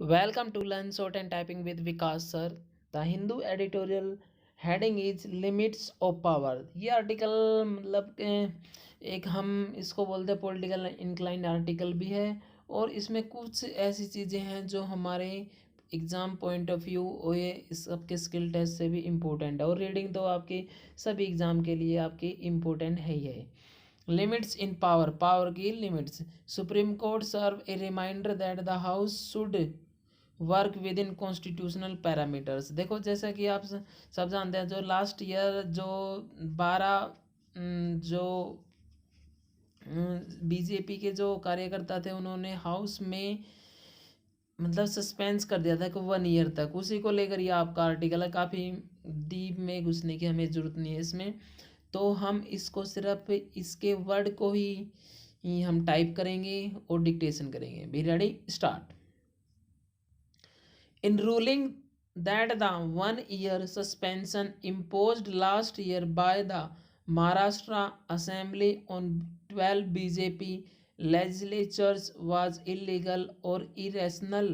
Welcome to Learn Short and Typing with Vikas sir. The Hindu editorial heading is Limits of Power. ये article मतलब एक हम इसको बोलते हैं पॉलिटिकल इंक्लाइंड आर्टिकल भी है और इसमें कुछ ऐसी चीज़ें हैं जो हमारे एग्ज़ाम पॉइंट ऑफ व्यू और ये इस सबके स्किल टेस्ट से भी इम्पोर्टेंट है और रीडिंग तो आपके सभी एग्ज़ाम के लिए आपकी इम्पोर्टेंट है ही है. Limits in power. Power की limits. Supreme Court serve a reminder that the House should work with in constitutional parameters. देखो जैसा कि आप सब जानते हैं जो लास्ट ईयर जो 12 जो बीजेपी के जो कार्यकर्ता थे उन्होंने हाउस में मतलब सस्पेंस कर दिया था कि 1 ईयर तक. उसी को लेकर ये आपका आर्टिकल है. काफ़ी डीप में घुसने की हमें ज़रूरत नहीं है इसमें. तो हम इसको सिर्फ इसके वर्ड को ही हम टाइप करेंगे और डिक्टेशन करेंगे. Be ready, start. In ruling that the 1 year suspension imposed last year by the Maharashtra Assembly on 12 BJP legislatures was illegal or irrational,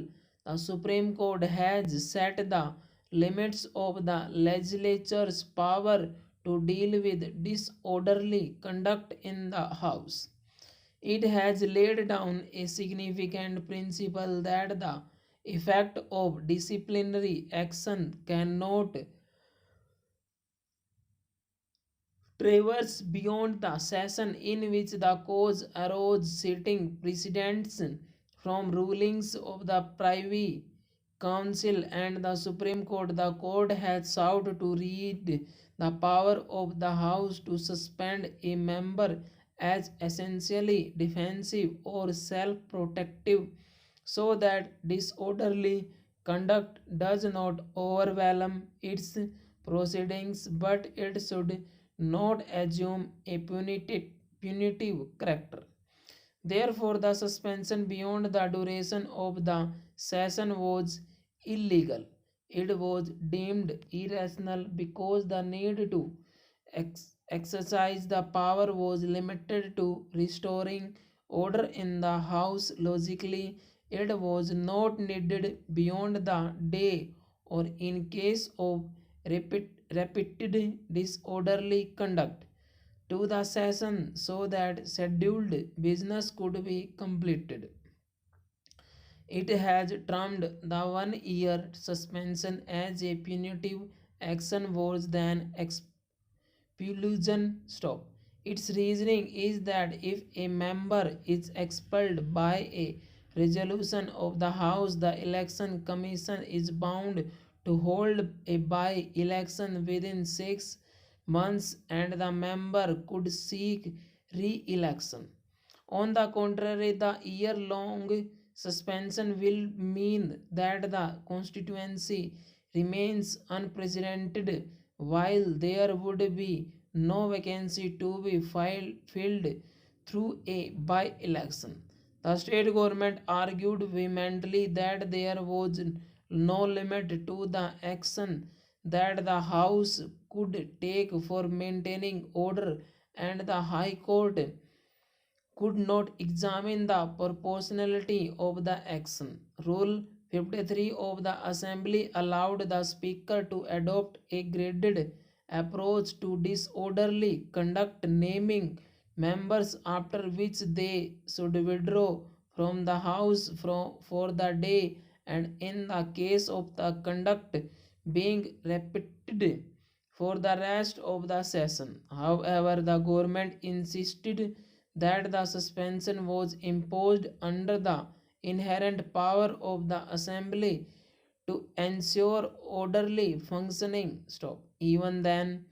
the Supreme Court has set the limits of the legislature's power to deal with disorderly conduct in the House. It has laid down a significant principle that the effect of disciplinary action cannot traverse beyond the session in which the cause arose, citing precedents from rulings of the Privy Council and the Supreme Court. The court has sought to read the power of the House to suspend a member as essentially defensive or self-protective, so that disorderly conduct does not overwhelm its proceedings, but it should not assume a punitive character. Therefore, the suspension beyond the duration of the session was illegal. It was deemed irrational because the need to exercise the power was limited to restoring order in the House. Logically, it was not needed beyond the day or in case of repeated disorderly conduct to the session so that scheduled business could be completed. It has termed the 1 year suspension as a punitive action worse than expulsion. Stop. Its reasoning is that if a member is expelled by a resolution of the House, the Election Commission is bound to hold a by election within 6 months and the member could seek re election. On the contrary, the year long suspension will mean that the constituency remains unprecedented while there would be no vacancy to be filled through a by election. The state government argued vehemently that there was no limit to the action that the House could take for maintaining order, and the High Court could not examine the proportionality of the action. Rule 53 of the Assembly allowed the Speaker to adopt a graded approach to disorderly conduct, naming members after which they should withdraw from the House for the day, and in the case of the conduct being repeated for the rest of the session. However, the government insisted that the suspension was imposed under the inherent power of the assembly to ensure orderly functioning. Stop. Even then,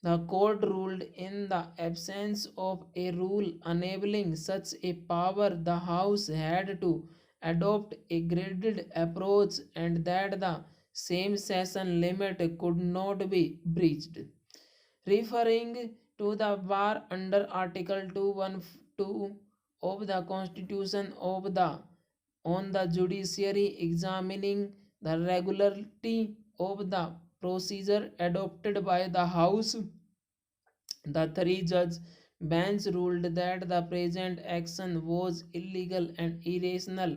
the court ruled in the absence of a rule enabling such a power, the House had to adopt a graded approach and that the same session limit could not be breached. Referring to the bar under Article 212 of the Constitution of the on the judiciary examining the regularity of the procedure adopted by the House, the three-judge bench ruled that the present action was illegal and irrational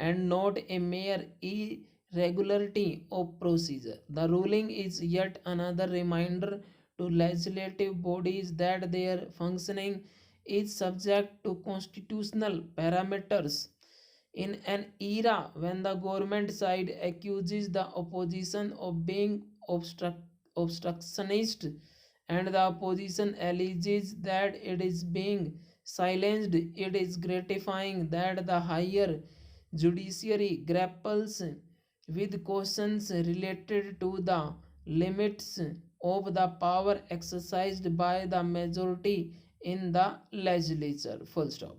and not a mere irregularity of procedure. The ruling is yet another reminder to legislative bodies that their functioning is subject to constitutional parameters. In an era when the government side accuses the opposition of being obstructionist and the opposition alleges that it is being silenced, it is gratifying that the higher judiciary grapples with questions related to the limits of the power exercised by the majority in the legislature. Full stop.